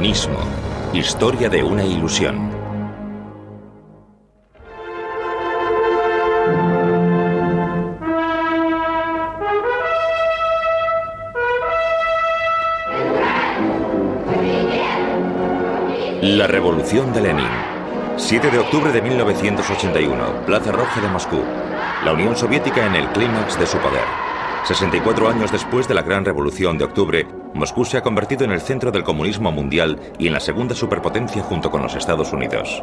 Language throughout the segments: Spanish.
Comunismo. Historia de una ilusión. La revolución de Lenin. 7 de octubre de 1981, Plaza Roja de Moscú. La Unión Soviética en el clímax de su poder. 64 años después de la Gran Revolución de Octubre, Moscú se ha convertido en el centro del comunismo mundial y en la segunda superpotencia junto con los Estados Unidos.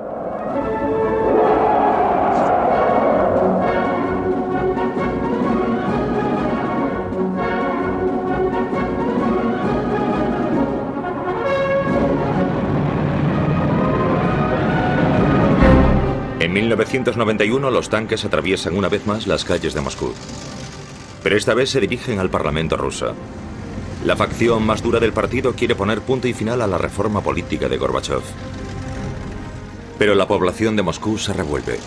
En 1991 los tanques atraviesan una vez más las calles de Moscú. Pero esta vez se dirigen al Parlamento ruso. La facción más dura del partido quiere poner punto y final a la reforma política de Gorbachov. Pero la población de Moscú se revuelve.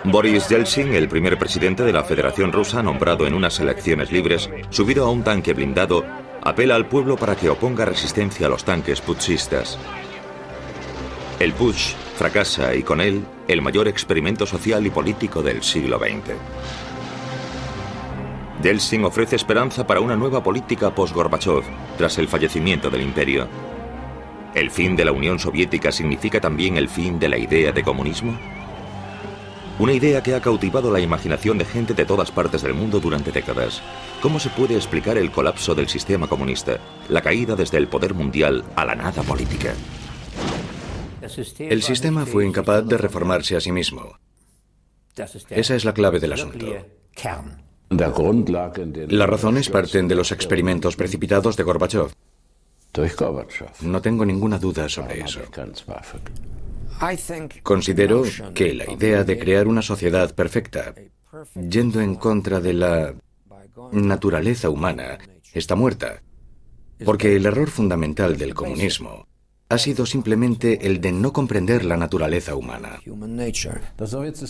Boris Yeltsin, el primer presidente de la Federación Rusa nombrado en unas elecciones libres, subido a un tanque blindado, apela al pueblo para que oponga resistencia a los tanques putschistas. El putsch fracasa y con él el mayor experimento social y político del siglo XX. Yeltsin ofrece esperanza para una nueva política post-Gorbachov tras el fallecimiento del imperio. ¿El fin de la Unión Soviética significa también el fin de la idea de comunismo? Una idea que ha cautivado la imaginación de gente de todas partes del mundo durante décadas. ¿Cómo se puede explicar el colapso del sistema comunista, la caída desde el poder mundial a la nada política? El sistema fue incapaz de reformarse a sí mismo. Esa es la clave del asunto. Las razones parten de los experimentos precipitados de Gorbachov. No tengo ninguna duda sobre eso. Considero que la idea de crear una sociedad perfecta, yendo en contra de la naturaleza humana, está muerta, porque el error fundamental del comunismo ha sido simplemente el de no comprender la naturaleza humana.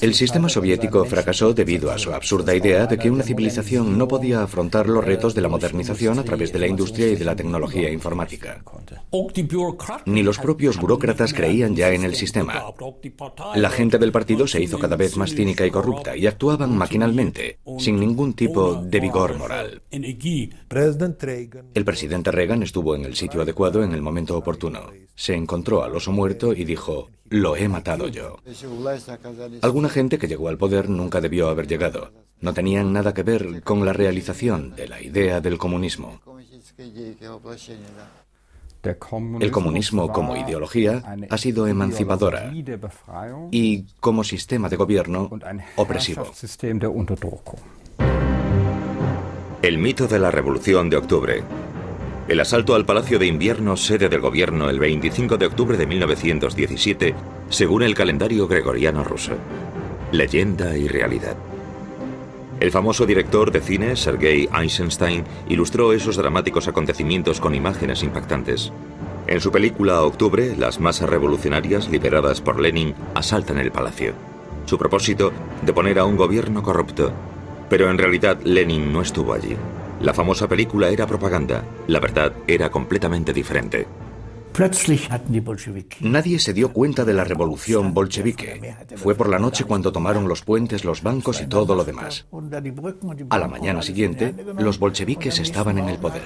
El sistema soviético fracasó debido a su absurda idea de que una civilización no podía afrontar los retos de la modernización a través de la industria y de la tecnología informática. Ni los propios burócratas creían ya en el sistema. La gente del partido se hizo cada vez más cínica y corrupta y actuaban maquinalmente, sin ningún tipo de vigor moral. El presidente Reagan estuvo en el sitio adecuado en el momento oportuno. Se encontró al oso muerto y dijo: «Lo he matado yo». Alguna gente que llegó al poder nunca debió haber llegado. No tenían nada que ver con la realización de la idea del comunismo. El comunismo como ideología ha sido emancipadora y como sistema de gobierno opresivo. El mito de la Revolución de Octubre. El asalto al Palacio de Invierno, sede del gobierno, el 25 de octubre de 1917, según el calendario gregoriano ruso. Leyenda y realidad. El famoso director de cine, Sergei Eisenstein, ilustró esos dramáticos acontecimientos con imágenes impactantes. En su película Octubre, las masas revolucionarias, lideradas por Lenin, asaltan el palacio. Su propósito, deponer a un gobierno corrupto. Pero en realidad Lenin no estuvo allí. La famosa película era propaganda. La verdad era completamente diferente. Nadie se dio cuenta de la revolución bolchevique. Fue por la noche cuando tomaron los puentes, los bancos y todo lo demás. A la mañana siguiente, los bolcheviques estaban en el poder.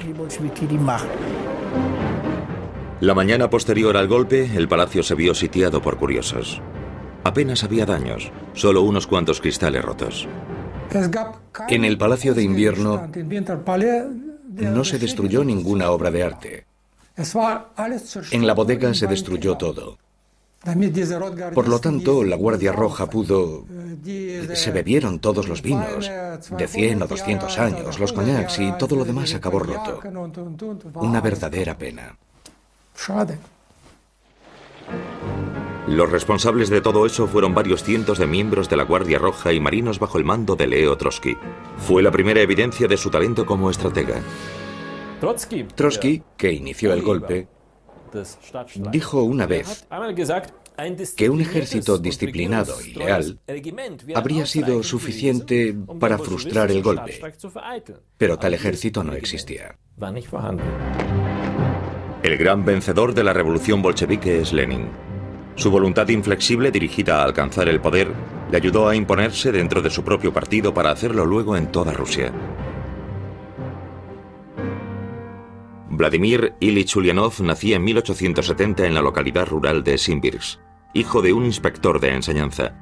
La mañana posterior al golpe, el palacio se vio sitiado por curiosos. Apenas había daños, solo unos cuantos cristales rotos. En el Palacio de Invierno no se destruyó ninguna obra de arte. En la bodega se destruyó todo. Por lo tanto, la Guardia Roja pudo... Se bebieron todos los vinos, de 100 o 200 años, los coñacs y todo lo demás acabó roto. Una verdadera pena. Los responsables de todo eso fueron varios cientos de miembros de la Guardia Roja y marinos bajo el mando de Leo Trotsky. Fue la primera evidencia de su talento como estratega. Trotsky, que inició el golpe, dijo una vez: que un ejército disciplinado y leal habría sido suficiente para frustrar el golpe, pero tal ejército no existía. El gran vencedor de la revolución bolchevique es Lenin. Su voluntad inflexible dirigida a alcanzar el poder le ayudó a imponerse dentro de su propio partido para hacerlo luego en toda Rusia. Vladimir Ilich Ulyanov nacía en 1870 en la localidad rural de Simbirsk, hijo de un inspector de enseñanza.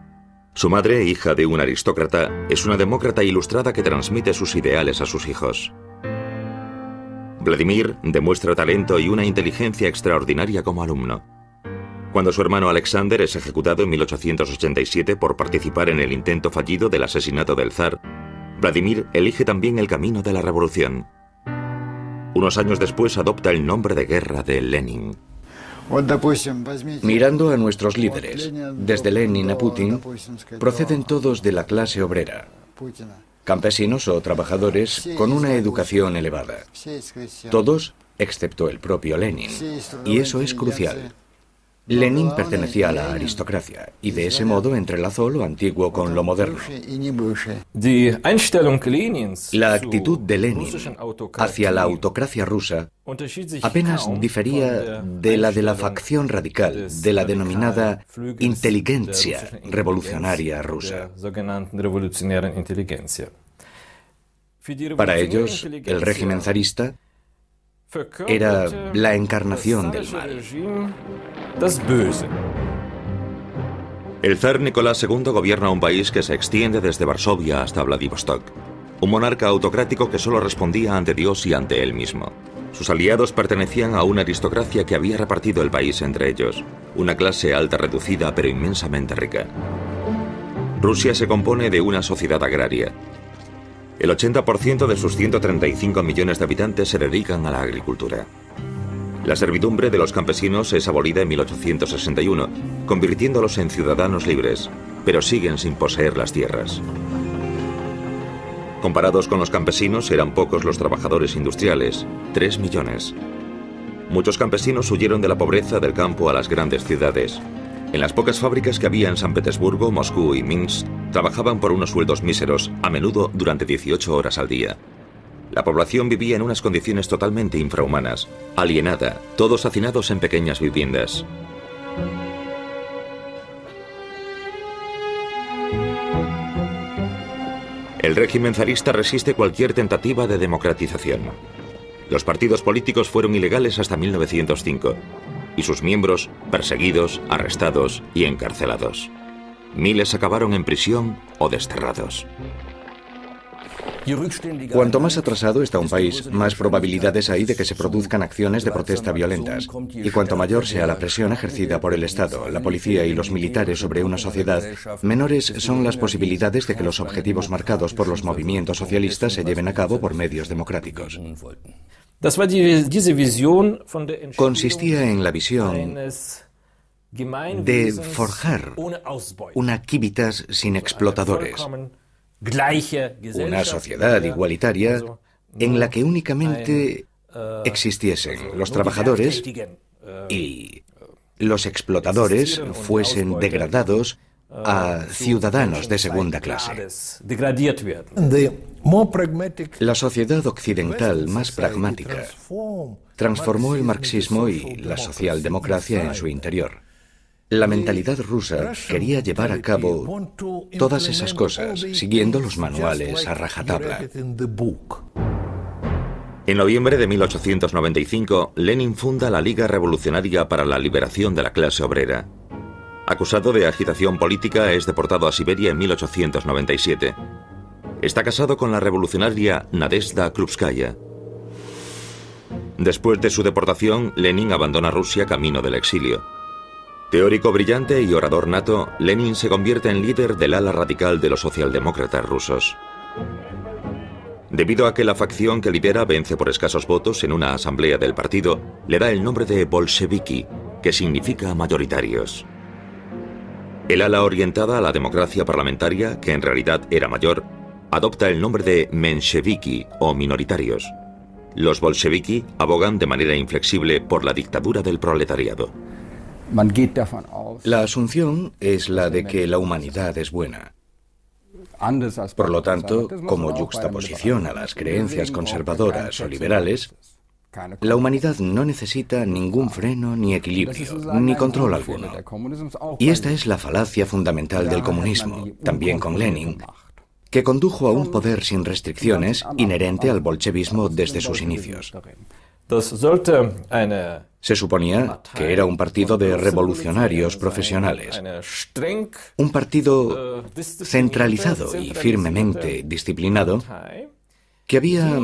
Su madre, hija de un aristócrata, es una demócrata ilustrada que transmite sus ideales a sus hijos. Vladimir demuestra talento y una inteligencia extraordinaria como alumno. Cuando su hermano Alexander es ejecutado en 1887 por participar en el intento fallido del asesinato del zar, Vladimir elige también el camino de la revolución. Unos años después adopta el nombre de guerra de Lenin. Mirando a nuestros líderes, desde Lenin a Putin, proceden todos de la clase obrera, campesinos o trabajadores con una educación elevada. Todos, excepto el propio Lenin, y eso es crucial. Lenin pertenecía a la aristocracia y de ese modo entrelazó lo antiguo con lo moderno. La actitud de Lenin hacia la autocracia rusa apenas difería de la facción radical, de la denominada inteligencia revolucionaria rusa. Para ellos, el régimen zarista era la encarnación del mal. El zar Nicolás II gobierna un país que se extiende desde Varsovia hasta Vladivostok. Un monarca autocrático que solo respondía ante Dios y ante él mismo. Sus aliados pertenecían a una aristocracia que había repartido el país entre ellos. Una clase alta reducida pero inmensamente rica. Rusia se compone de una sociedad agraria. El 80% de sus 135 millones de habitantes se dedican a la agricultura. La servidumbre de los campesinos es abolida en 1861, convirtiéndolos en ciudadanos libres, pero siguen sin poseer las tierras. Comparados con los campesinos, eran pocos los trabajadores industriales, 3 millones. Muchos campesinos huyeron de la pobreza del campo a las grandes ciudades. En las pocas fábricas que había en San Petersburgo, Moscú y Minsk, trabajaban por unos sueldos míseros, a menudo durante 18 horas al día. La población vivía en unas condiciones totalmente infrahumanas, alienada, todos hacinados en pequeñas viviendas. El régimen zarista resiste cualquier tentativa de democratización. Los partidos políticos fueron ilegales hasta 1905, y sus miembros perseguidos, arrestados y encarcelados. Miles acabaron en prisión o desterrados. Cuanto más atrasado está un país, más probabilidades hay de que se produzcan acciones de protesta violentas. Y cuanto mayor sea la presión ejercida por el Estado, la policía y los militares sobre una sociedad, menores son las posibilidades de que los objetivos marcados por los movimientos socialistas se lleven a cabo por medios democráticos. Consistía en la visión de forjar una civitas sin explotadores, una sociedad igualitaria en la que únicamente existiesen los trabajadores y los explotadores fuesen degradados a ciudadanos de segunda clase. La sociedad occidental más pragmática transformó el marxismo y la socialdemocracia en su interior. La mentalidad rusa quería llevar a cabo todas esas cosas, siguiendo los manuales a rajatabla. En noviembre de 1895, Lenin funda la Liga Revolucionaria para la Liberación de la Clase Obrera. Acusado de agitación política, es deportado a Siberia en 1897. Está casado con la revolucionaria Nadezhda Krupskaya. Después de su deportación, Lenin abandona Rusia camino del exilio. Teórico brillante y orador nato, Lenin se convierte en líder del ala radical de los socialdemócratas rusos. Debido a que la facción que lidera vence por escasos votos en una asamblea del partido, le da el nombre de bolcheviki, que significa mayoritarios. El ala orientada a la democracia parlamentaria, que en realidad era mayor, adopta el nombre de mensheviki o minoritarios. Los bolcheviki abogan de manera inflexible por la dictadura del proletariado. La asunción es la de que la humanidad es buena. Por lo tanto, como yuxtaposición a las creencias conservadoras o liberales, la humanidad no necesita ningún freno ni equilibrio, ni control alguno. Y esta es la falacia fundamental del comunismo, también con Lenin, que condujo a un poder sin restricciones inherente al bolchevismo desde sus inicios. Se suponía que era un partido de revolucionarios profesionales, un partido centralizado y firmemente disciplinado que había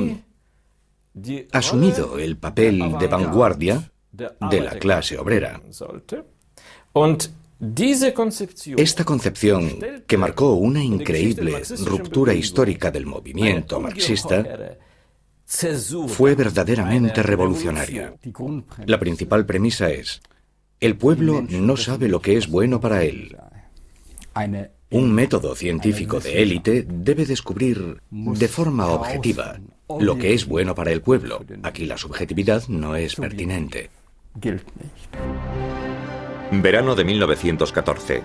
asumido el papel de vanguardia de la clase obrera. Esta concepción, que marcó una increíble ruptura histórica del movimiento marxista, fue verdaderamente revolucionaria. La principal premisa es: el pueblo no sabe lo que es bueno para él. Un método científico de élite debe descubrir de forma objetiva lo que es bueno para el pueblo. Aquí la subjetividad no es pertinente. Verano de 1914.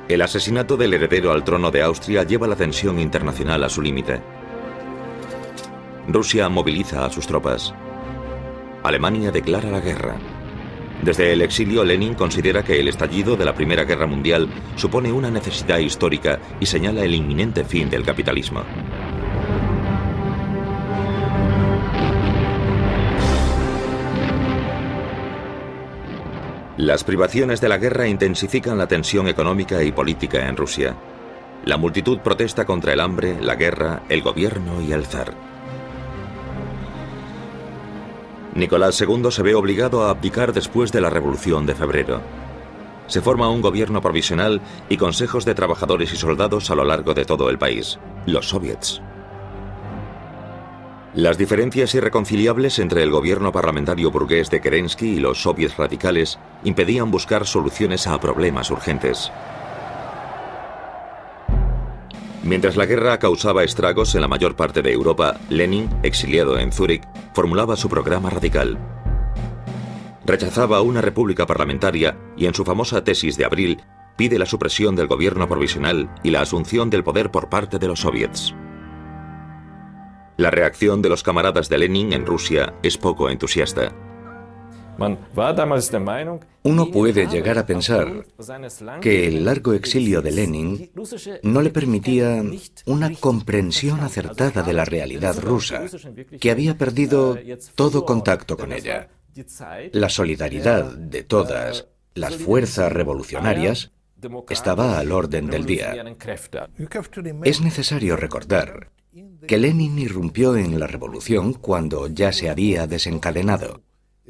El asesinato del heredero al trono de Austria lleva la tensión internacional a su límite. Rusia moviliza a sus tropas. Alemania declara la guerra. Desde el exilio, Lenin considera que el estallido de la Primera Guerra Mundial supone una necesidad histórica y señala el inminente fin del capitalismo. Las privaciones de la guerra intensifican la tensión económica y política en Rusia. La multitud protesta contra el hambre, la guerra, el gobierno y el zar. Nicolás II se ve obligado a abdicar después de la Revolución de Febrero. Se forma un gobierno provisional y consejos de trabajadores y soldados a lo largo de todo el país, los soviets. Las diferencias irreconciliables entre el gobierno parlamentario burgués de Kerensky y los soviets radicales impedían buscar soluciones a problemas urgentes. Mientras la guerra causaba estragos en la mayor parte de Europa, Lenin, exiliado en Zúrich, formulaba su programa radical. Rechazaba una república parlamentaria y en su famosa tesis de abril pide la supresión del gobierno provisional y la asunción del poder por parte de los soviets. La reacción de los camaradas de Lenin en Rusia es poco entusiasta. Uno puede llegar a pensar que el largo exilio de Lenin no le permitía una comprensión acertada de la realidad rusa, que había perdido todo contacto con ella. La solidaridad de todas las fuerzas revolucionarias estaba al orden del día. Es necesario recordar que Lenin irrumpió en la revolución cuando ya se había desencadenado.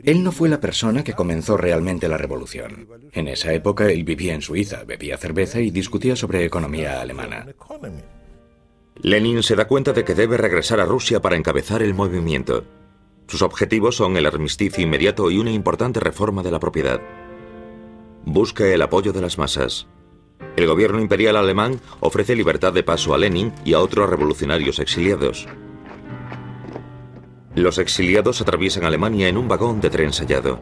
Él no fue la persona que comenzó realmente la revolución. En esa época él vivía en Suiza, bebía cerveza y discutía sobre economía alemana. Lenin se da cuenta de que debe regresar a Rusia para encabezar el movimiento. Sus objetivos son el armisticio inmediato y una importante reforma de la propiedad. Busca el apoyo de las masas. El gobierno imperial alemán ofrece libertad de paso a Lenin y a otros revolucionarios exiliados. Los exiliados atraviesan Alemania en un vagón de tren sellado.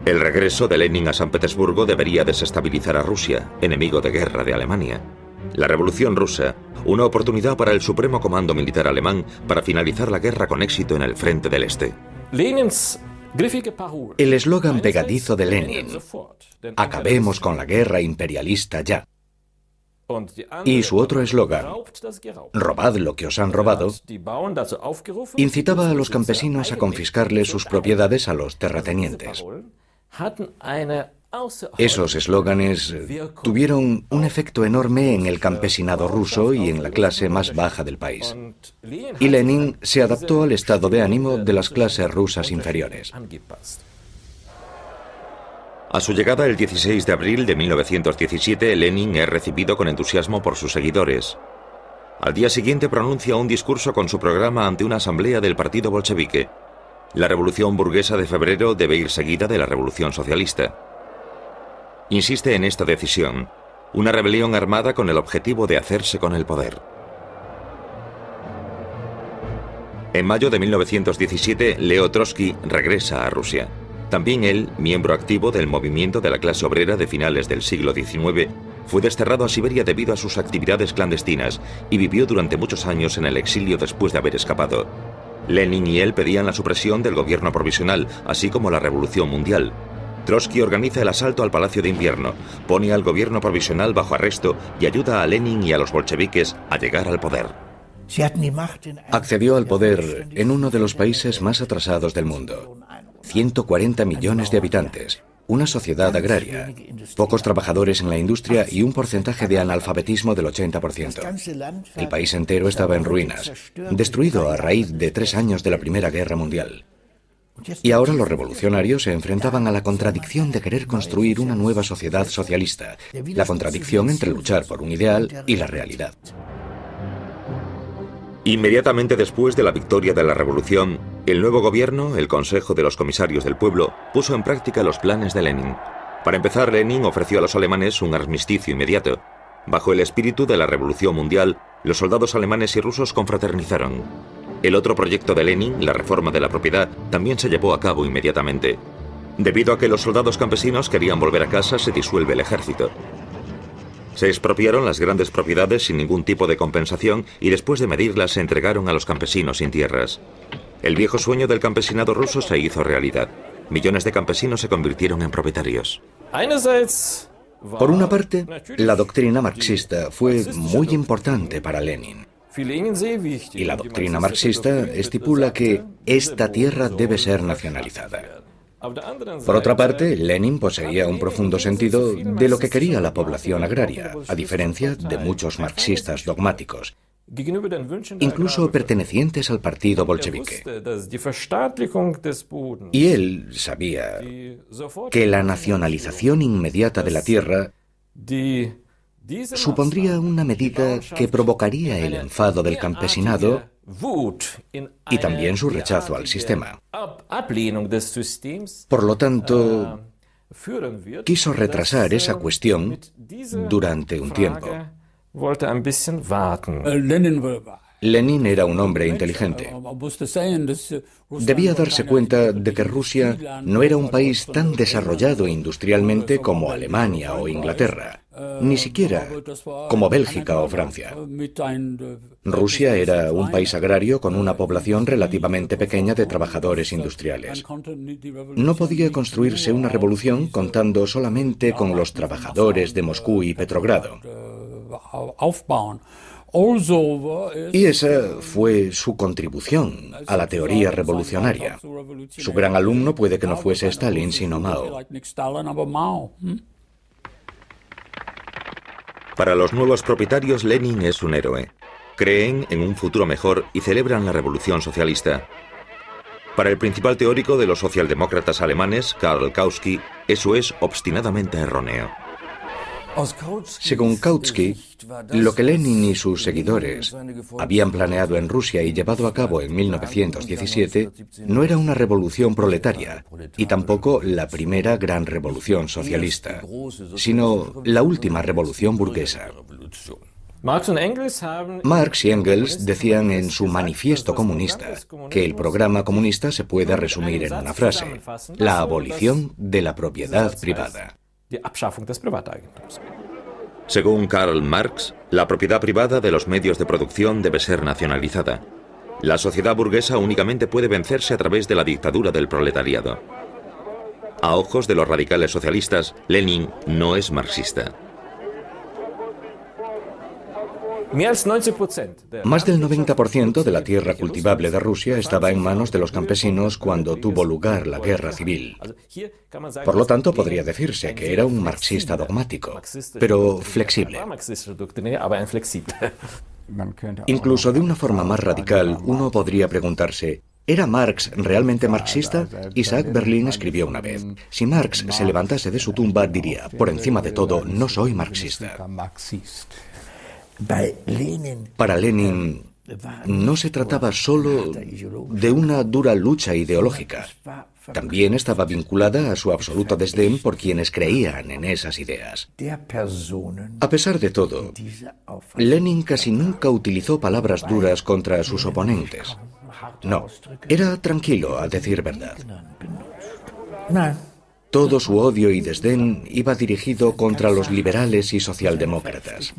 El regreso de Lenin a San Petersburgo debería desestabilizar a Rusia, enemigo de guerra de Alemania. La Revolución Rusa, una oportunidad para el Supremo Comando Militar alemán para finalizar la guerra con éxito en el frente del Este. El eslogan pegadizo de Lenin, "Acabemos con la guerra imperialista ya", y su otro eslogan, "Robad lo que os han robado", incitaba a los campesinos a confiscarle sus propiedades a los terratenientes. Esos eslóganes tuvieron un efecto enorme en el campesinado ruso y en la clase más baja del país. Y Lenin se adaptó al estado de ánimo de las clases rusas inferiores. A su llegada el 16 de abril de 1917, Lenin es recibido con entusiasmo por sus seguidores. Al día siguiente pronuncia un discurso con su programa ante una asamblea del partido bolchevique. La revolución burguesa de febrero debe ir seguida de la revolución socialista. Insiste en esta decisión, una rebelión armada con el objetivo de hacerse con el poder. En mayo de 1917, Leo Trotsky regresa a Rusia. También él, miembro activo del movimiento de la clase obrera de finales del siglo XIX, fue desterrado a Siberia debido a sus actividades clandestinas y vivió durante muchos años en el exilio después de haber escapado. Lenin y él pedían la supresión del gobierno provisional, así como la revolución mundial. Trotsky organiza el asalto al Palacio de Invierno, pone al gobierno provisional bajo arresto y ayuda a Lenin y a los bolcheviques a llegar al poder. Accedió al poder en uno de los países más atrasados del mundo. 140 millones de habitantes, una sociedad agraria, pocos trabajadores en la industria y un porcentaje de analfabetismo del 80%. El país entero estaba en ruinas, destruido a raíz de 3 años de la Primera Guerra Mundial. Y ahora los revolucionarios se enfrentaban a la contradicción de querer construir una nueva sociedad socialista, la contradicción entre luchar por un ideal y la realidad. Inmediatamente después de la victoria de la revolución, el nuevo gobierno, el Consejo de los Comisarios del Pueblo, puso en práctica los planes de Lenin. Para empezar, Lenin ofreció a los alemanes un armisticio inmediato. Bajo el espíritu de la Revolución Mundial, los soldados alemanes y rusos confraternizaron. El otro proyecto de Lenin, la reforma de la propiedad, también se llevó a cabo inmediatamente. Debido a que los soldados campesinos querían volver a casa, se disuelve el ejército. Se expropiaron las grandes propiedades sin ningún tipo de compensación y después de medirlas se entregaron a los campesinos sin tierras. El viejo sueño del campesinado ruso se hizo realidad. Millones de campesinos se convirtieron en propietarios. Por una parte, la doctrina marxista fue muy importante para Lenin. Y la doctrina marxista estipula que esta tierra debe ser nacionalizada. Por otra parte, Lenin poseía un profundo sentido de lo que quería la población agraria, a diferencia de muchos marxistas dogmáticos, incluso pertenecientes al partido bolchevique. Y él sabía que la nacionalización inmediata de la tierra supondría una medida que provocaría el enfado del campesinado y también su rechazo al sistema. Por lo tanto, quiso retrasar esa cuestión durante un tiempo. Lenin era un hombre inteligente. Debía darse cuenta de que Rusia no era un país tan desarrollado industrialmente como Alemania o Inglaterra, ni siquiera como Bélgica o Francia. Rusia era un país agrario con una población relativamente pequeña de trabajadores industriales. No podía construirse una revolución contando solamente con los trabajadores de Moscú y Petrogrado. Y esa fue su contribución a la teoría revolucionaria. Su gran alumno puede que no fuese Stalin, sino Mao. Para los nuevos propietarios, Lenin es un héroe. Creen en un futuro mejor y celebran la revolución socialista. Para el principal teórico de los socialdemócratas alemanes, Karl Kautsky, eso es obstinadamente erróneo. Según Kautsky, lo que Lenin y sus seguidores habían planeado en Rusia y llevado a cabo en 1917 no era una revolución proletaria y tampoco la primera gran revolución socialista, sino la última revolución burguesa. Marx y Engels decían en su manifiesto comunista que el programa comunista se puede resumir en una frase: la abolición de la propiedad privada. Según Karl Marx, la propiedad privada de los medios de producción debe ser nacionalizada. La sociedad burguesa únicamente puede vencerse a través de la dictadura del proletariado. A ojos de los radicales socialistas, Lenin no es marxista. Más del 90% de la tierra cultivable de Rusia estaba en manos de los campesinos cuando tuvo lugar la guerra civil. Por lo tanto, podría decirse que era un marxista dogmático, pero flexible. Incluso de una forma más radical, uno podría preguntarse: ¿era Marx realmente marxista? Isaac Berlin escribió una vez: si Marx se levantase de su tumba, diría, por encima de todo, no soy marxista. Para Lenin, no se trataba solo de una dura lucha ideológica. También estaba vinculada a su absoluto desdén por quienes creían en esas ideas. A pesar de todo, Lenin casi nunca utilizó palabras duras contra sus oponentes. No, era tranquilo, a decir verdad. Todo su odio y desdén iba dirigido contra los liberales y socialdemócratas.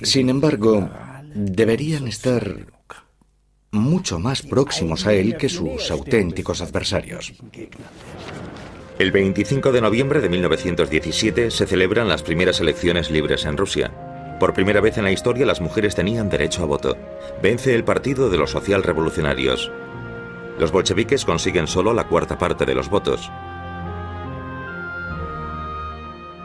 Sin embargo, deberían estar mucho más próximos a él que sus auténticos adversarios. El 25 de noviembre de 1917 se celebran las primeras elecciones libres en Rusia. Por primera vez en la historia las mujeres tenían derecho a voto. Vence el Partido de los Socialrevolucionarios. Los bolcheviques consiguen solo la cuarta parte de los votos.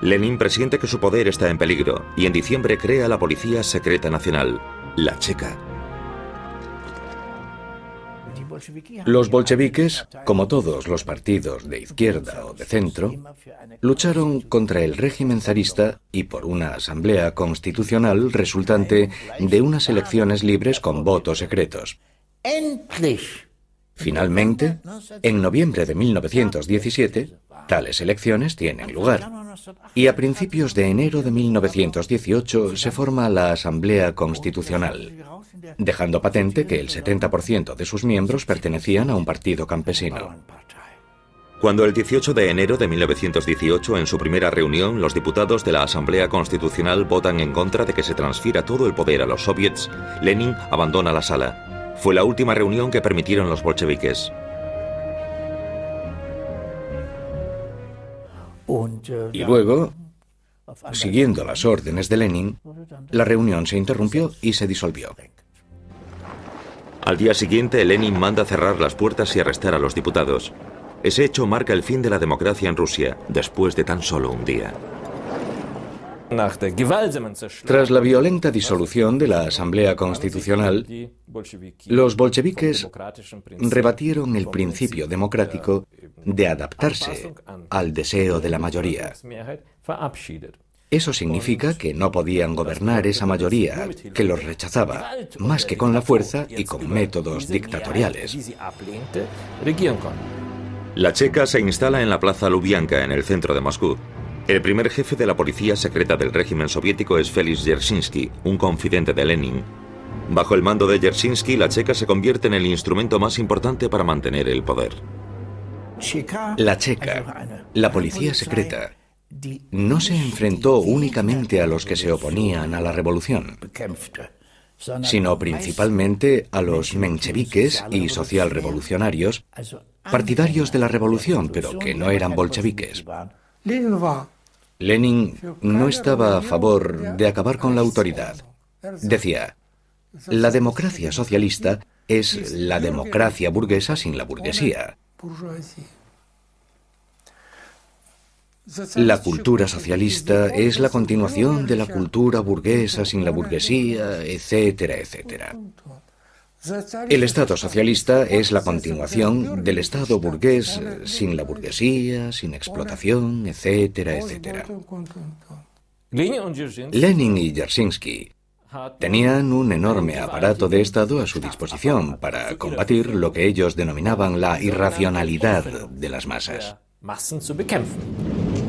Lenin presiente que su poder está en peligro y en diciembre crea la Policía Secreta Nacional, la Checa. Los bolcheviques, como todos los partidos de izquierda o de centro, lucharon contra el régimen zarista y por una asamblea constitucional resultante de unas elecciones libres con votos secretos. Finalmente, en noviembre de 1917, tales elecciones tienen lugar. Y a principios de enero de 1918 se forma la Asamblea Constitucional, dejando patente que el 70% de sus miembros pertenecían a un partido campesino. Cuando el 18 de enero de 1918, en su primera reunión, los diputados de la Asamblea Constitucional votan en contra de que se transfiera todo el poder a los soviets, Lenin abandona la sala. Fue la última reunión que permitieron los bolcheviques. Y luego, siguiendo las órdenes de Lenin, la reunión se interrumpió y se disolvió. Al día siguiente, Lenin manda cerrar las puertas y arrestar a los diputados. Ese hecho marca el fin de la democracia en Rusia, después de tan solo un día. Tras la violenta disolución de la Asamblea Constitucional, los bolcheviques rebatieron el principio democrático de adaptarse al deseo de la mayoría. Eso significa que no podían gobernar esa mayoría que los rechazaba, más que con la fuerza y con métodos dictatoriales. La Checa se instala en la Plaza Lubianka, en el centro de Moscú. El primer jefe de la policía secreta del régimen soviético es Félix Dzerzhinsky, un confidente de Lenin. Bajo el mando de Dzerzhinsky, la Checa se convierte en el instrumento más importante para mantener el poder. La Checa, la policía secreta, no se enfrentó únicamente a los que se oponían a la revolución, sino principalmente a los mencheviques y socialrevolucionarios, partidarios de la revolución, pero que no eran bolcheviques. Lenin no estaba a favor de acabar con la autoridad. Decía, la democracia socialista es la democracia burguesa sin la burguesía. La cultura socialista es la continuación de la cultura burguesa sin la burguesía, etcétera, etcétera. El Estado socialista es la continuación del Estado burgués sin la burguesía, sin explotación, etcétera, etcétera. Lenin y Dzerzhinsky tenían un enorme aparato de Estado a su disposición para combatir lo que ellos denominaban la irracionalidad de las masas.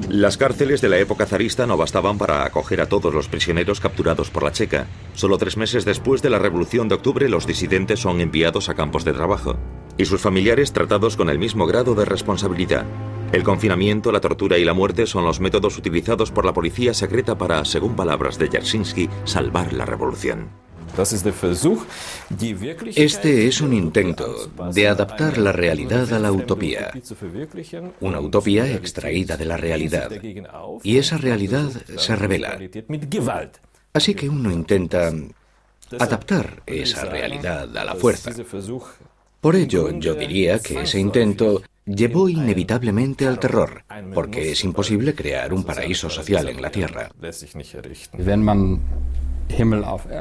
Las cárceles de la época zarista no bastaban para acoger a todos los prisioneros capturados por la Checa. Solo 3 meses después de la Revolución de Octubre, los disidentes son enviados a campos de trabajo y sus familiares tratados con el mismo grado de responsabilidad. El confinamiento, la tortura y la muerte son los métodos utilizados por la policía secreta para, según palabras de Dzerzhinsky, salvar la revolución. Este es un intento de adaptar la realidad a la utopía, una utopía extraída de la realidad, y esa realidad se revela. Así que uno intenta adaptar esa realidad a la fuerza. Por ello, yo diría que ese intento llevó inevitablemente al terror, porque es imposible crear un paraíso social en la Tierra.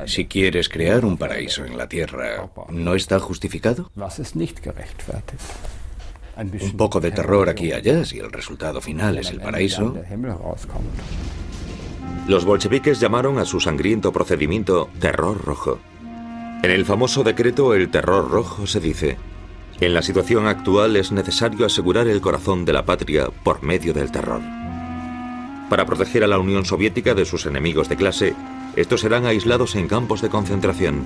Si quieres crear un paraíso en la Tierra, ¿no está justificado? Un poco de terror aquí y allá, si el resultado final es el paraíso. Los bolcheviques llamaron a su sangriento procedimiento terror rojo. En el famoso decreto El Terror Rojo se dice: en la situación actual es necesario asegurar el corazón de la patria por medio del terror. Para proteger a la Unión Soviética de sus enemigos de clase, estos serán aislados en campos de concentración.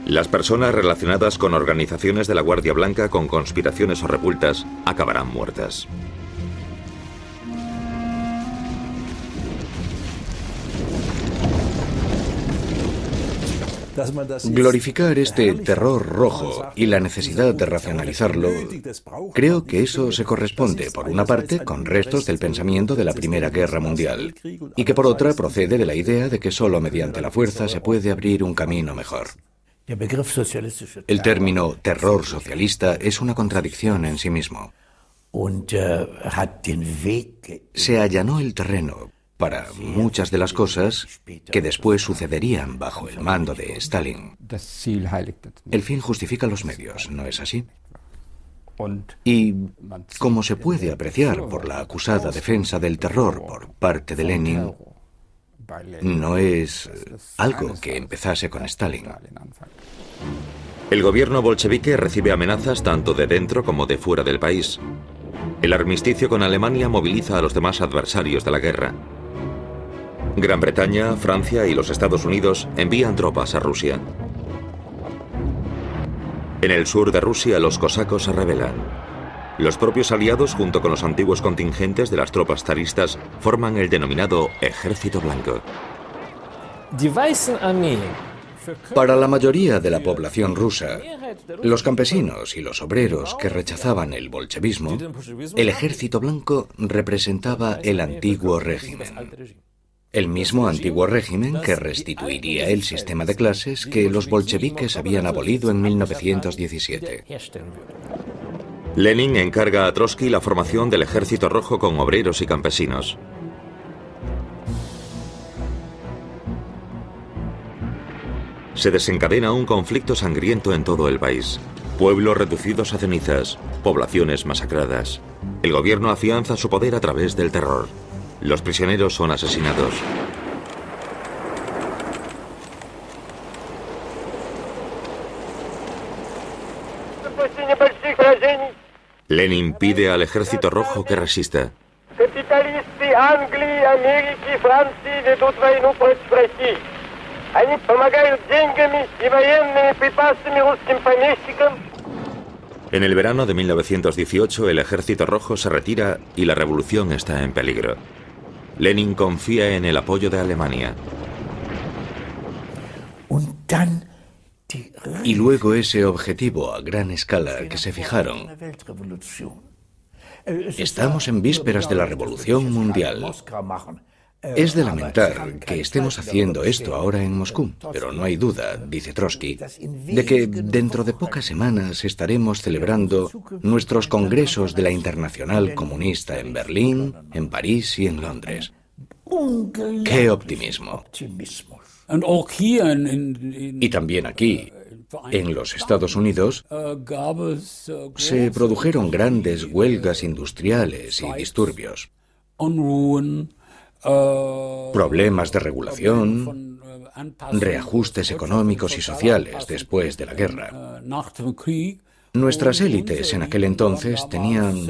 Las personas relacionadas con organizaciones de la Guardia Blanca con conspiraciones o repultas acabarán muertas. Glorificar este terror rojo y la necesidad de racionalizarlo, creo que eso se corresponde, por una parte, con restos del pensamiento de la Primera Guerra Mundial, y que por otra procede de la idea de que solo mediante la fuerza se puede abrir un camino mejor. El término terror socialista es una contradicción en sí mismo. Se allanó el terreno para muchas de las cosas que después sucederían bajo el mando de Stalin. El fin justifica los medios, ¿no es así? Y, como se puede apreciar por la acusada defensa del terror por parte de Lenin, no es algo que empezase con Stalin. El gobierno bolchevique recibe amenazas tanto de dentro como de fuera del país. El armisticio con Alemania moviliza a los demás adversarios de la guerra. Gran Bretaña, Francia y los Estados Unidos envían tropas a Rusia. En el sur de Rusia, los cosacos se rebelan. Los propios aliados, junto con los antiguos contingentes de las tropas zaristas, forman el denominado Ejército Blanco. Para la mayoría de la población rusa, los campesinos y los obreros que rechazaban el bolchevismo, el Ejército Blanco representaba el antiguo régimen. El mismo antiguo régimen que restituiría el sistema de clases que los bolcheviques habían abolido en 1917. Lenin encarga a Trotsky la formación del Ejército Rojo con obreros y campesinos. Se desencadena un conflicto sangriento en todo el país. Pueblos reducidos a cenizas, poblaciones masacradas. El gobierno afianza su poder a través del terror. Los prisioneros son asesinados. Lenin pide al Ejército Rojo que resista. En el verano de 1918, el Ejército Rojo se retira y la revolución está en peligro. Lenin confía en el apoyo de Alemania. Y luego ese objetivo a gran escala que se fijaron. Estamos en vísperas de la Revolución Mundial. Es de lamentar que estemos haciendo esto ahora en Moscú, pero no hay duda, dice Trotsky, de que dentro de pocas semanas estaremos celebrando nuestros congresos de la Internacional Comunista en Berlín, en París y en Londres. ¡Qué optimismo! Y también aquí, en los Estados Unidos, se produjeron grandes huelgas industriales y disturbios. Problemas de regulación, reajustes económicos y sociales después de la guerra. Nuestras élites en aquel entonces tenían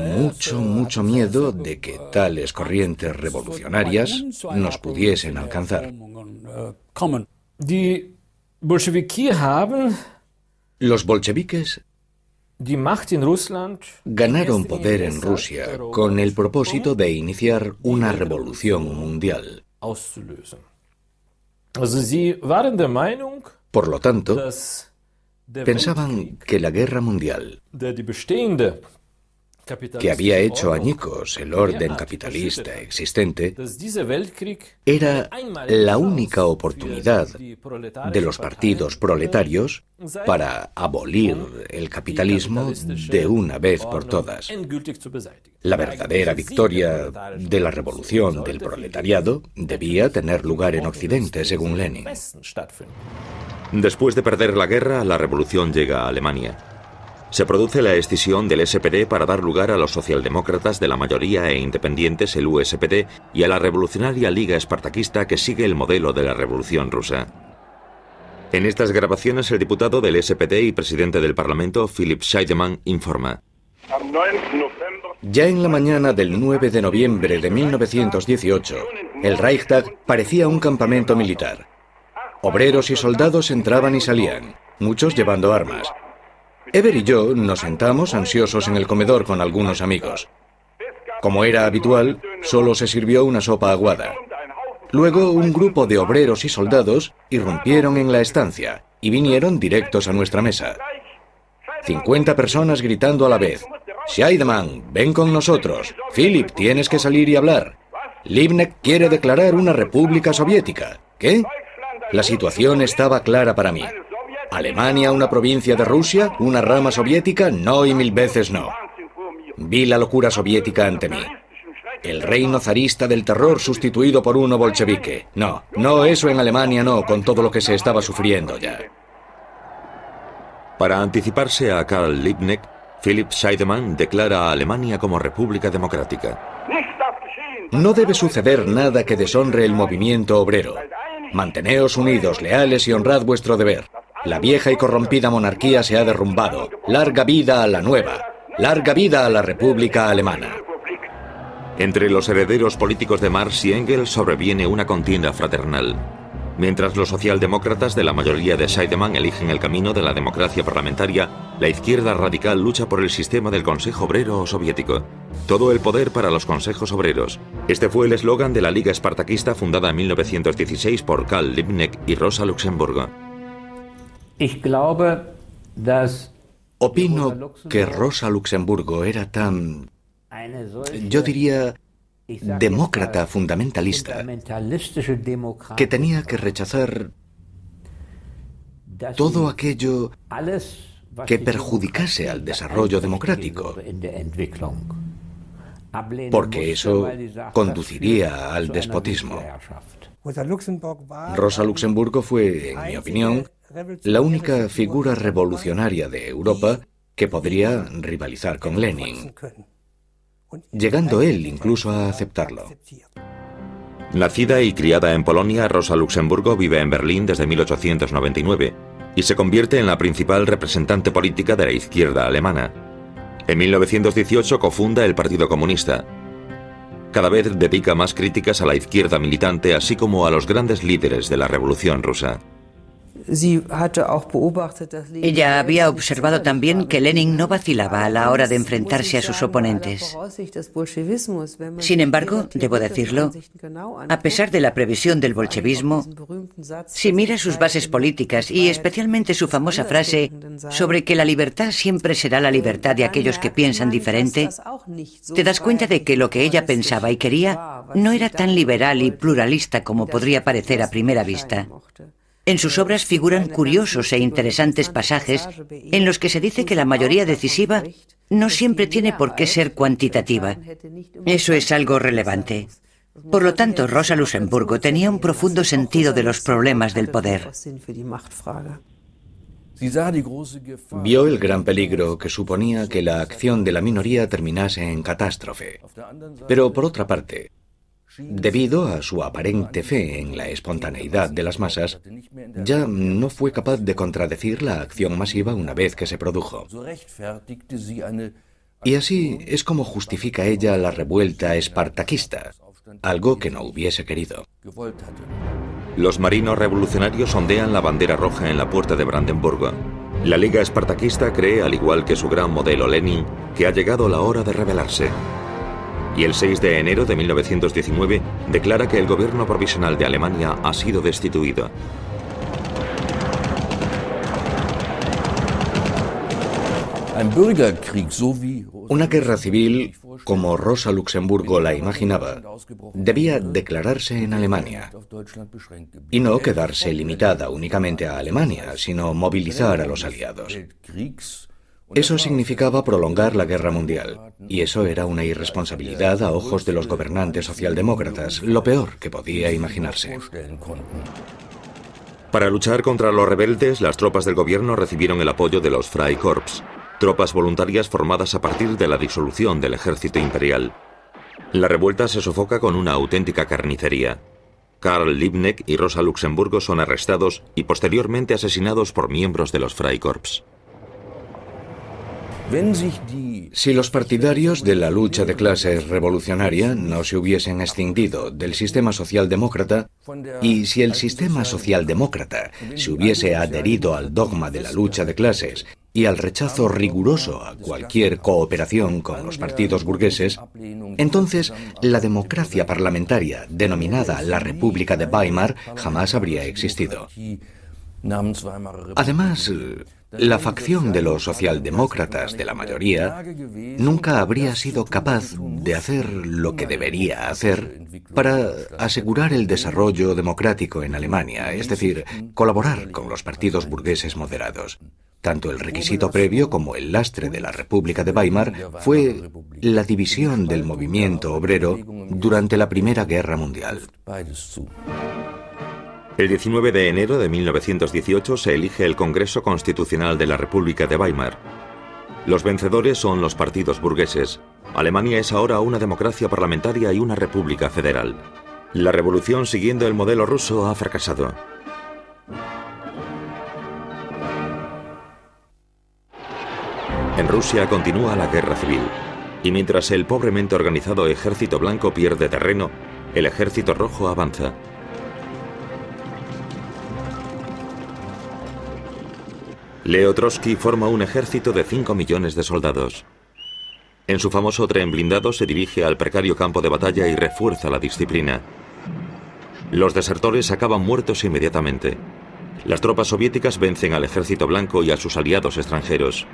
mucho miedo de que tales corrientes revolucionarias nos pudiesen alcanzar. Los bolcheviques ganaron poder en Rusia con el propósito de iniciar una revolución mundial. Por lo tanto, pensaban que la guerra mundial, que había hecho añicos el orden capitalista existente, era la única oportunidad de los partidos proletarios para abolir el capitalismo de una vez por todas. La verdadera victoria de la revolución del proletariado debía tener lugar en Occidente, según Lenin. Después de perder la guerra, la revolución llega a Alemania. Se produce la escisión del SPD para dar lugar a los socialdemócratas de la mayoría e independientes, el USPD, y a la revolucionaria Liga Espartaquista que sigue el modelo de la Revolución Rusa. En estas grabaciones, el diputado del SPD y presidente del Parlamento, Philipp Scheidemann, informa. Ya en la mañana del 9 de noviembre de 1918, el Reichstag parecía un campamento militar. Obreros y soldados entraban y salían. muchos llevando armas. Eber y yo nos sentamos ansiosos en el comedor con algunos amigos. Como era habitual, solo se sirvió una sopa aguada. Luego un grupo de obreros y soldados irrumpieron en la estancia y vinieron directos a nuestra mesa. 50 personas gritando a la vez: Scheidemann, ven con nosotros. Philipp, tienes que salir y hablar. Liebknecht quiere declarar una república soviética. ¿Qué? La situación estaba clara para mí. ¿Alemania una provincia de Rusia? ¿Una rama soviética? No y 1000 veces no. Vi la locura soviética ante mí. El reino zarista del terror sustituido por uno bolchevique. No, eso en Alemania no, con todo lo que se estaba sufriendo ya. Para anticiparse a Karl Liebknecht, Philipp Scheidemann declara a Alemania como república democrática. No debe suceder nada que deshonre el movimiento obrero. Manteneos unidos, leales y honrad vuestro deber. La vieja y corrompida monarquía se ha derrumbado. Larga vida a la nueva. Larga vida a la República Alemana. Entre los herederos políticos de Marx y Engels sobreviene una contienda fraternal. Mientras los socialdemócratas de la mayoría de Scheidemann eligen el camino de la democracia parlamentaria, la izquierda radical lucha por el sistema del Consejo Obrero Soviético. Todo el poder para los consejos obreros. Este fue el eslogan de la Liga Espartaquista fundada en 1916 por Karl Liebknecht y Rosa Luxemburgo. Opino que Rosa Luxemburgo era tan, yo diría, demócrata fundamentalista, que tenía que rechazar todo aquello que perjudicase al desarrollo democrático, porque eso conduciría al despotismo. Rosa Luxemburgo fue, en mi opinión, la única figura revolucionaria de Europa que podría rivalizar con Lenin, llegando él incluso a aceptarlo. Nacida y criada en Polonia, Rosa Luxemburgo vive en Berlín desde 1899 y se convierte en la principal representante política de la izquierda alemana. En 1918 cofunda el Partido Comunista. Cada vez dedica más críticas a la izquierda militante, así como a los grandes líderes de la Revolución Rusa. Ella había observado también que Lenin no vacilaba a la hora de enfrentarse a sus oponentes. Sin embargo, debo decirlo, a pesar de la previsión del bolchevismo, si mira sus bases políticas y especialmente su famosa frase sobre que la libertad siempre será la libertad de aquellos que piensan diferente, te das cuenta de que lo que ella pensaba y quería no era tan liberal y pluralista como podría parecer a primera vista. En sus obras figuran curiosos e interesantes pasajes en los que se dice que la mayoría decisiva no siempre tiene por qué ser cuantitativa. Eso es algo relevante. Por lo tanto, Rosa Luxemburgo tenía un profundo sentido de los problemas del poder. Vio el gran peligro que suponía que la acción de la minoría terminase en catástrofe. Pero por otra parte, debido a su aparente fe en la espontaneidad de las masas, ya no fue capaz de contradecir la acción masiva una vez que se produjo. Y así es como justifica ella la revuelta espartaquista, algo que no hubiese querido. Los marinos revolucionarios ondean la bandera roja en la puerta de Brandenburgo. La Liga Espartaquista cree, al igual que su gran modelo Lenin, que ha llegado la hora de rebelarse. Y el 6 de enero de 1919 declara que el gobierno provisional de Alemania ha sido destituido. Una guerra civil, como Rosa Luxemburgo la imaginaba, debía declararse en Alemania, y no quedarse limitada únicamente a Alemania, sino movilizar a los aliados. Eso significaba prolongar la guerra mundial, y eso era una irresponsabilidad a ojos de los gobernantes socialdemócratas, lo peor que podía imaginarse. Para luchar contra los rebeldes, las tropas del gobierno recibieron el apoyo de los Freikorps, tropas voluntarias formadas a partir de la disolución del ejército imperial. La revuelta se sofoca con una auténtica carnicería. Karl Liebknecht y Rosa Luxemburgo son arrestados y posteriormente asesinados por miembros de los Freikorps. Si los partidarios de la lucha de clases revolucionaria no se hubiesen escindido del sistema socialdemócrata, y si el sistema socialdemócrata se hubiese adherido al dogma de la lucha de clases y al rechazo riguroso a cualquier cooperación con los partidos burgueses, entonces la democracia parlamentaria, denominada la República de Weimar, jamás habría existido. Además, la facción de los socialdemócratas de la mayoría nunca habría sido capaz de hacer lo que debería hacer para asegurar el desarrollo democrático en Alemania, es decir, colaborar con los partidos burgueses moderados. Tanto el requisito previo como el lastre de la República de Weimar fue la división del movimiento obrero durante la Primera Guerra Mundial. El 19 de enero de 1918 se elige el Congreso Constitucional de la República de Weimar. Los vencedores son los partidos burgueses. Alemania es ahora una democracia parlamentaria y una república federal. La revolución siguiendo el modelo ruso ha fracasado. En Rusia continúa la guerra civil, y mientras el pobremente organizado Ejército Blanco pierde terreno, el Ejército Rojo avanza. Leo Trotsky forma un ejército de 5 millones de soldados. En su famoso tren blindado se dirige al precario campo de batalla y refuerza la disciplina. Los desertores acaban muertos inmediatamente. Las tropas soviéticas vencen al Ejército Blanco y a sus aliados extranjeros.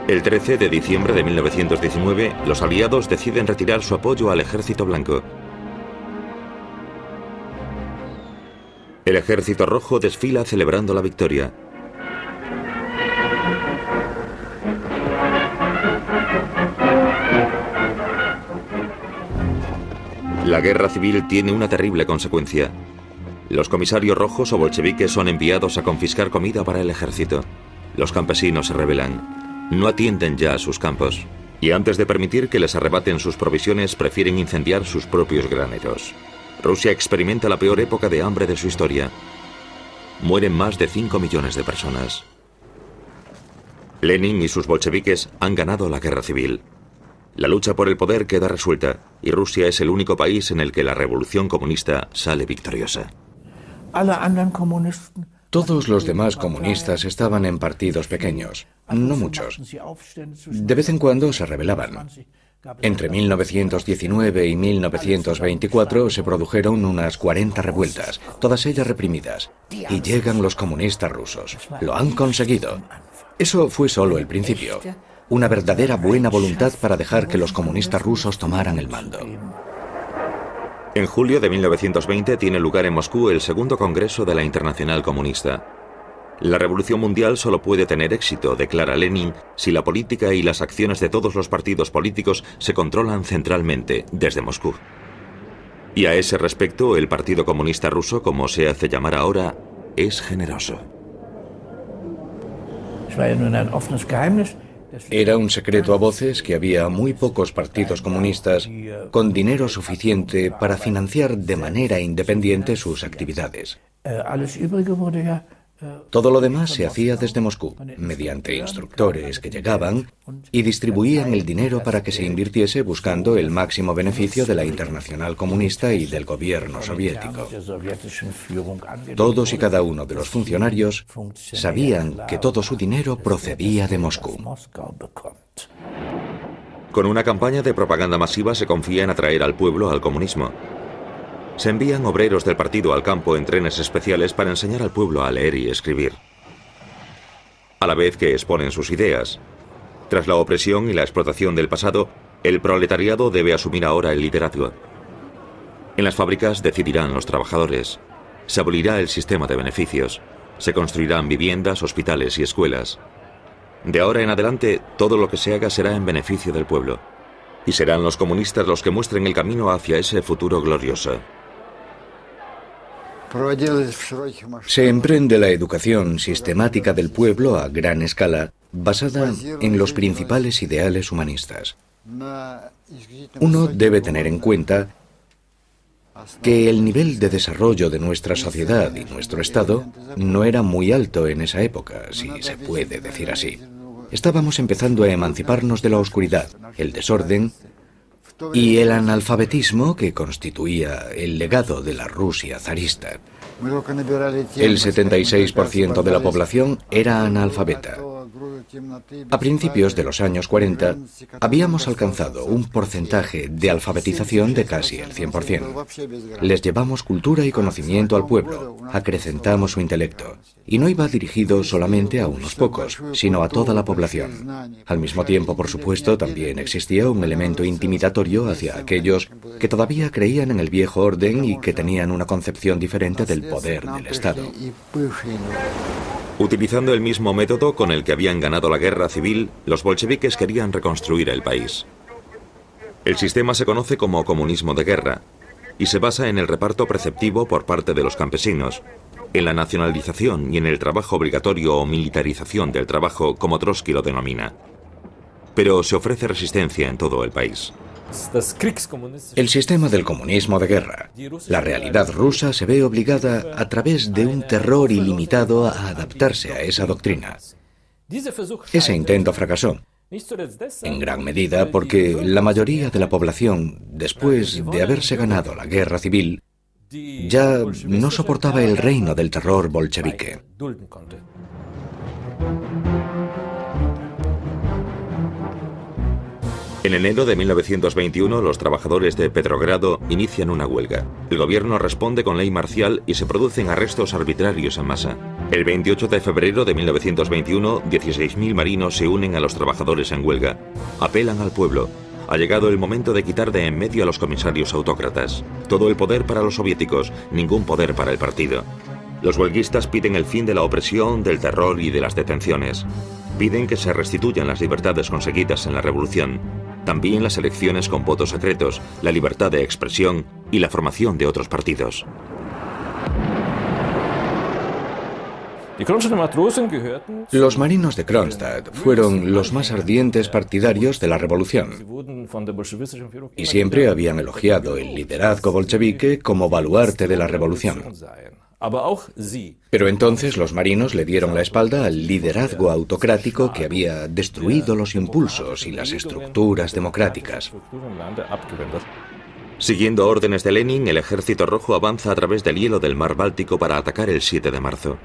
El 13 de diciembre de 1919, los aliados deciden retirar su apoyo al Ejército Blanco. El Ejército Rojo desfila celebrando la victoria. La guerra civil tiene una terrible consecuencia. Los comisarios rojos o bolcheviques son enviados a confiscar comida para el ejército. Los campesinos se rebelan. No atienden ya a sus campos. Y antes de permitir que les arrebaten sus provisiones, prefieren incendiar sus propios graneros. Rusia experimenta la peor época de hambre de su historia. Mueren más de 5 millones de personas. Lenin y sus bolcheviques han ganado la guerra civil. La lucha por el poder queda resuelta y Rusia es el único país en el que la revolución comunista sale victoriosa. Todos los demás comunistas estaban en partidos pequeños, no muchos. De vez en cuando se rebelaban. Entre 1919 y 1924 se produjeron unas 40 revueltas, todas ellas reprimidas. Y llegan los comunistas rusos. Lo han conseguido. Eso fue solo el principio. Una verdadera buena voluntad para dejar que los comunistas rusos tomaran el mando. En julio de 1920 tiene lugar en Moscú el segundo Congreso de la Internacional Comunista. La revolución mundial solo puede tener éxito, declara Lenin, si la política y las acciones de todos los partidos políticos se controlan centralmente desde Moscú. Y a ese respecto, el Partido Comunista Ruso, como se hace llamar ahora, es generoso. Era un secreto a voces que había muy pocos partidos comunistas con dinero suficiente para financiar de manera independiente sus actividades. Todo lo demás se hacía desde Moscú, mediante instructores que llegaban y distribuían el dinero para que se invirtiese buscando el máximo beneficio de la Internacional Comunista y del gobierno soviético. Todos y cada uno de los funcionarios sabían que todo su dinero procedía de Moscú. Con una campaña de propaganda masiva se confía en atraer al pueblo al comunismo. Se envían obreros del partido al campo en trenes especiales para enseñar al pueblo a leer y escribir, a la vez que exponen sus ideas. Tras la opresión y la explotación del pasado, el proletariado debe asumir ahora el liderazgo. En las fábricas decidirán los trabajadores. Se abolirá el sistema de beneficios. Se construirán viviendas, hospitales y escuelas. De ahora en adelante, todo lo que se haga será en beneficio del pueblo. Y serán los comunistas los que muestren el camino hacia ese futuro glorioso. Se emprende la educación sistemática del pueblo a gran escala, basada en los principales ideales humanistas. Uno debe tener en cuenta que el nivel de desarrollo de nuestra sociedad y nuestro Estado no era muy alto en esa época, si se puede decir así. Estábamos empezando a emanciparnos de la oscuridad, el desorden y el analfabetismo que constituía el legado de la Rusia zarista. El 76% de la población era analfabeta. A principios de los años 40, habíamos alcanzado un porcentaje de alfabetización de casi el 100%. Les llevamos cultura y conocimiento al pueblo, acrecentamos su intelecto. Y no iba dirigido solamente a unos pocos, sino a toda la población. Al mismo tiempo, por supuesto, también existía un elemento intimidatorio hacia aquellos que todavía creían en el viejo orden y que tenían una concepción diferente del poder del Estado. Utilizando el mismo método con el que habían ganado la guerra civil, los bolcheviques querían reconstruir el país. El sistema se conoce como comunismo de guerra y se basa en el reparto preceptivo por parte de los campesinos, en la nacionalización y en el trabajo obligatorio o militarización del trabajo, como Trotsky lo denomina. Pero se ofrece resistencia en todo el país. El sistema del comunismo de guerra. La realidad rusa se ve obligada a través de un terror ilimitado a adaptarse a esa doctrina. Ese intento fracasó, en gran medida porque la mayoría de la población, después de haberse ganado la guerra civil, ya no soportaba el reino del terror bolchevique. En enero de 1921, los trabajadores de Petrogrado inician una huelga. El gobierno responde con ley marcial y se producen arrestos arbitrarios en masa. El 28 de febrero de 1921, 16.000 marinos se unen a los trabajadores en huelga. Apelan al pueblo. Ha llegado el momento de quitar de en medio a los comisarios autócratas. Todo el poder para los soviéticos, ningún poder para el partido. Los huelguistas piden el fin de la opresión, del terror y de las detenciones. Piden que se restituyan las libertades conseguidas en la revolución. También las elecciones con votos secretos, la libertad de expresión y la formación de otros partidos. Los marinos de Kronstadt fueron los más ardientes partidarios de la revolución y siempre habían elogiado el liderazgo bolchevique como baluarte de la revolución. Pero entonces los marinos le dieron la espalda al liderazgo autocrático que había destruido los impulsos y las estructuras democráticas. Siguiendo órdenes de Lenin, el Ejército Rojo avanza a través del hielo del mar Báltico para atacar el 7 de marzo.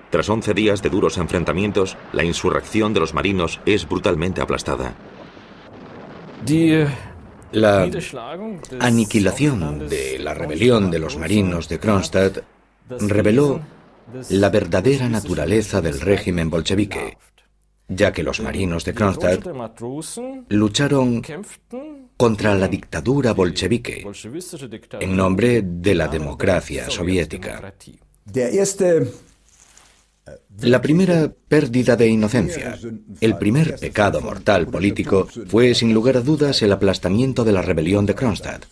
Tras 11 días de duros enfrentamientos, la insurrección de los marinos es brutalmente aplastada. La aniquilación de la rebelión de los marinos de Kronstadt reveló la verdadera naturaleza del régimen bolchevique, ya que los marinos de Kronstadt lucharon contra la dictadura bolchevique en nombre de la democracia soviética. La primera pérdida de inocencia, el primer pecado mortal político, fue sin lugar a dudas el aplastamiento de la rebelión de Kronstadt,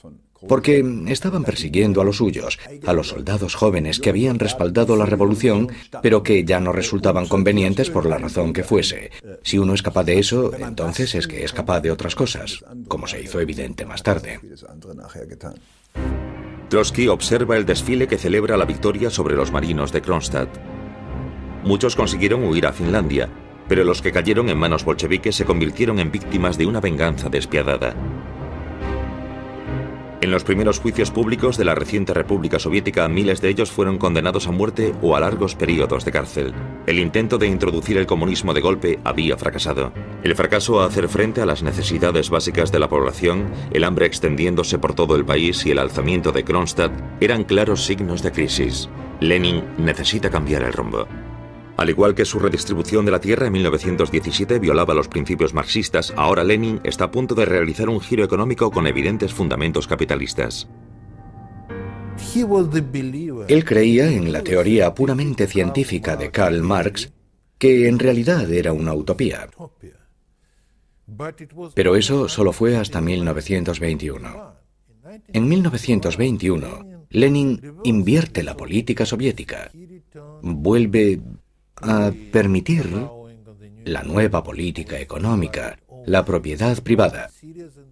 porque estaban persiguiendo a los suyos, a los soldados jóvenes que habían respaldado la revolución, pero que ya no resultaban convenientes por la razón que fuese. Si uno es capaz de eso, entonces es que es capaz de otras cosas, como se hizo evidente más tarde. Trotsky observa el desfile que celebra la victoria sobre los marinos de Kronstadt. Muchos consiguieron huir a Finlandia, pero los que cayeron en manos bolcheviques se convirtieron en víctimas de una venganza despiadada. En los primeros juicios públicos de la reciente República Soviética, miles de ellos fueron condenados a muerte o a largos periodos de cárcel. El intento de introducir el comunismo de golpe había fracasado. El fracaso a hacer frente a las necesidades básicas de la población, el hambre extendiéndose por todo el país y el alzamiento de Kronstadt eran claros signos de crisis. Lenin necesita cambiar el rumbo. Al igual que su redistribución de la tierra en 1917 violaba los principios marxistas, ahora Lenin está a punto de realizar un giro económico con evidentes fundamentos capitalistas. Él creía en la teoría puramente científica de Karl Marx, que en realidad era una utopía. Pero eso solo fue hasta 1921. En 1921, Lenin invierte la política soviética, vuelve a permitir la nueva política económica la propiedad privada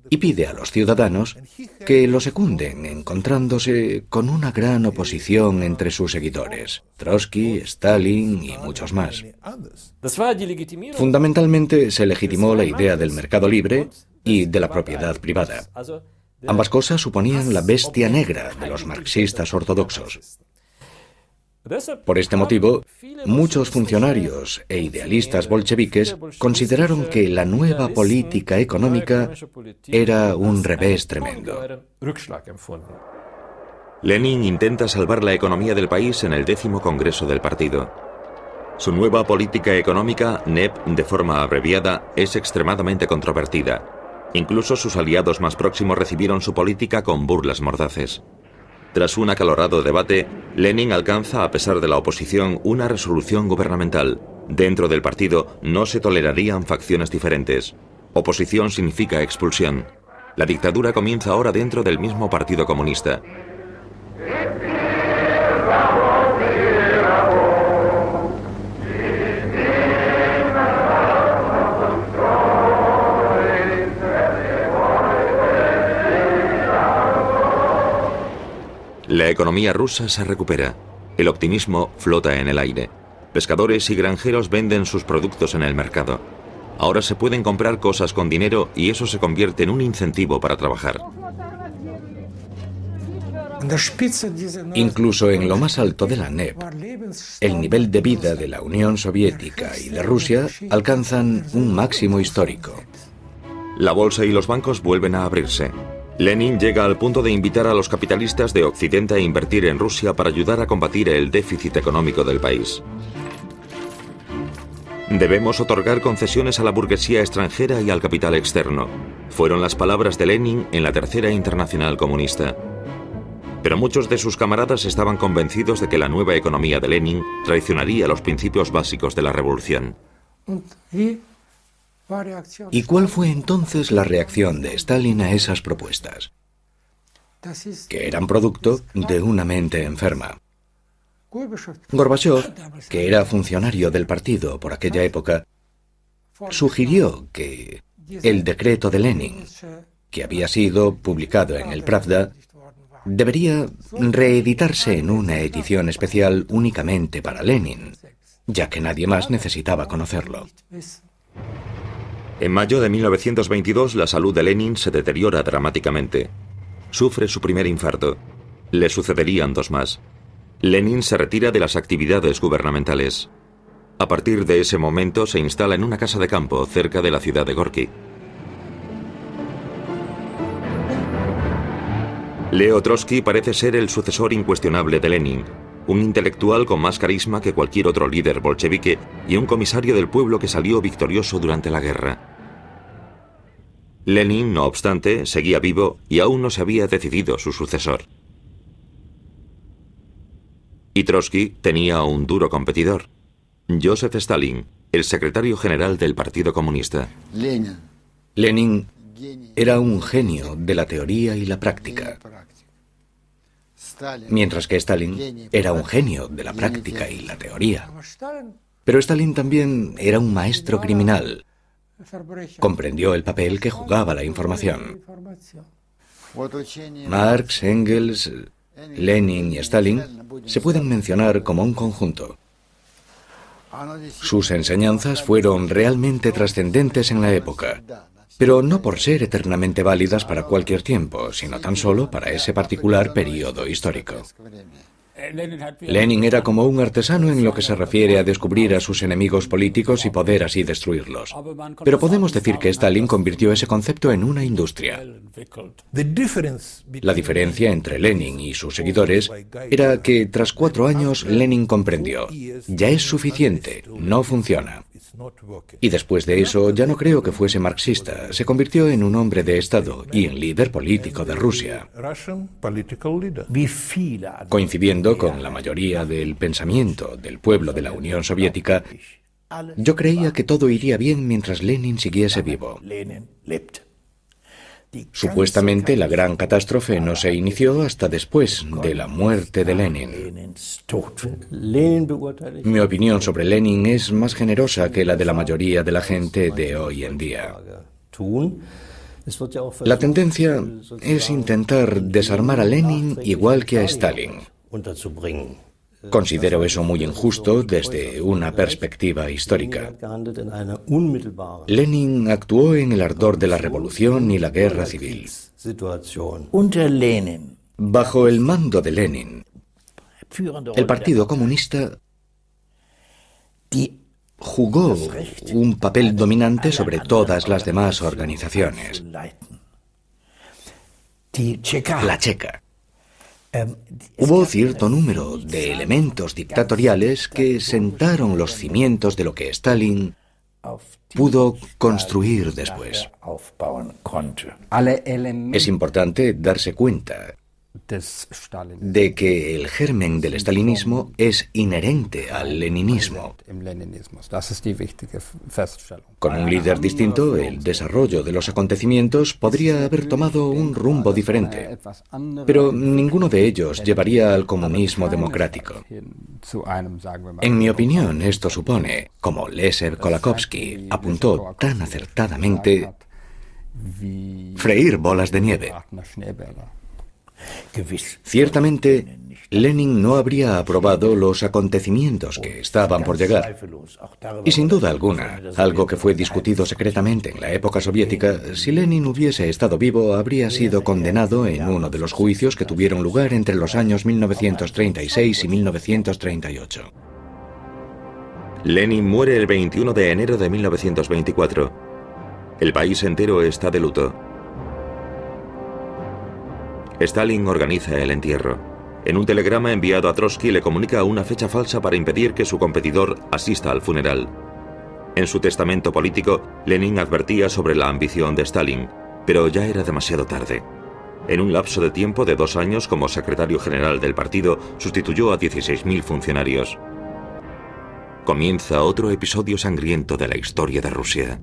y pide a los ciudadanos que lo secunden, encontrándose con una gran oposición entre sus seguidores, Trotsky, Stalin y muchos más. Fundamentalmente se legitimó la idea del mercado libre y de la propiedad privada. Ambas cosas suponían la bestia negra de los marxistas ortodoxos. Por este motivo, muchos funcionarios e idealistas bolcheviques consideraron que la nueva política económica era un revés tremendo. Lenin intenta salvar la economía del país en el 10º Congreso del partido. Su nueva política económica, NEP de forma abreviada, es extremadamente controvertida. Incluso sus aliados más próximos recibieron su política con burlas mordaces. Tras un acalorado debate, Lenin alcanza, a pesar de la oposición, una resolución gubernamental. Dentro del partido no se tolerarían facciones diferentes. Oposición significa expulsión. La dictadura comienza ahora dentro del mismo Partido Comunista. La economía rusa se recupera. El optimismo flota en el aire. Pescadores y granjeros venden sus productos en el mercado. Ahora se pueden comprar cosas con dinero y eso se convierte en un incentivo para trabajar. Incluso en lo más alto de la NEP, el nivel de vida de la Unión Soviética y de Rusia alcanzan un máximo histórico. La bolsa y los bancos vuelven a abrirse. Lenin llega al punto de invitar a los capitalistas de Occidente a invertir en Rusia para ayudar a combatir el déficit económico del país. Debemos otorgar concesiones a la burguesía extranjera y al capital externo. Fueron las palabras de Lenin en la Tercera Internacional Comunista. Pero muchos de sus camaradas estaban convencidos de que la nueva economía de Lenin traicionaría los principios básicos de la revolución. ¿Y cuál fue entonces la reacción de Stalin a esas propuestas? Que eran producto de una mente enferma. Gorbachov, que era funcionario del partido por aquella época, sugirió que el decreto de Lenin, que había sido publicado en el Pravda, debería reeditarse en una edición especial únicamente para Lenin, ya que nadie más necesitaba conocerlo. En mayo de 1922, la salud de Lenin se deteriora dramáticamente. Sufre su primer infarto. Le sucederían dos más. Lenin se retira de las actividades gubernamentales. A partir de ese momento se instala en una casa de campo cerca de la ciudad de Gorki. Leo Trotsky parece ser el sucesor incuestionable de Lenin, un intelectual con más carisma que cualquier otro líder bolchevique y un comisario del pueblo que salió victorioso durante la guerra. Lenin, no obstante, seguía vivo y aún no se había decidido su sucesor. Y Trotsky tenía un duro competidor, Joseph Stalin, el secretario general del Partido Comunista. Lenin era un genio de la teoría y la práctica, mientras que Stalin era un genio de la práctica y la teoría. Pero Stalin también era un maestro criminal. Comprendió el papel que jugaba la información. Marx, Engels, Lenin y Stalin se pueden mencionar como un conjunto. Sus enseñanzas fueron realmente trascendentes en la época, pero no por ser eternamente válidas para cualquier tiempo, sino tan solo para ese particular periodo histórico. Lenin era como un artesano en lo que se refiere a descubrir a sus enemigos políticos y poder así destruirlos. Pero podemos decir que Stalin convirtió ese concepto en una industria. La diferencia entre Lenin y sus seguidores era que tras 4 años Lenin comprendió: ya es suficiente, no funciona. Y después de eso ya no creo que fuese marxista, se convirtió en un hombre de Estado y en líder político de Rusia. Coincidiendo con la mayoría del pensamiento del pueblo de la Unión Soviética, yo creía que todo iría bien mientras Lenin siguiese vivo. Supuestamente la gran catástrofe no se inició hasta después de la muerte de Lenin. Mi opinión sobre Lenin es más generosa que la de la mayoría de la gente de hoy en día. La tendencia es intentar desarmar a Lenin igual que a Stalin. Considero eso muy injusto desde una perspectiva histórica. Lenin actuó en el ardor de la revolución y la guerra civil. Bajo el mando de Lenin, el Partido Comunista jugó un papel dominante sobre todas las demás organizaciones. La Checa. Hubo cierto número de elementos dictatoriales que sentaron los cimientos de lo que Stalin pudo construir después. Es importante darse cuenta de que el germen del stalinismo es inherente al leninismo. Con un líder distinto, el desarrollo de los acontecimientos podría haber tomado un rumbo diferente, pero ninguno de ellos llevaría al comunismo democrático. En mi opinión, esto supone, como Leszek Kolakowski apuntó tan acertadamente, freír bolas de nieve. Ciertamente, Lenin no habría aprobado los acontecimientos que estaban por llegar. Y sin duda alguna, algo que fue discutido secretamente en la época soviética, si Lenin hubiese estado vivo, habría sido condenado en uno de los juicios que tuvieron lugar entre los años 1936 y 1938. Lenin muere el 21 de enero de 1924. El país entero está de luto. Stalin organiza el entierro. En un telegrama enviado a Trotsky le comunica una fecha falsa para impedir que su competidor asista al funeral. En su testamento político, Lenin advertía sobre la ambición de Stalin, pero ya era demasiado tarde. En un lapso de tiempo de 2 años como secretario general del partido, sustituyó a 16.000 funcionarios. Comienza otro episodio sangriento de la historia de Rusia.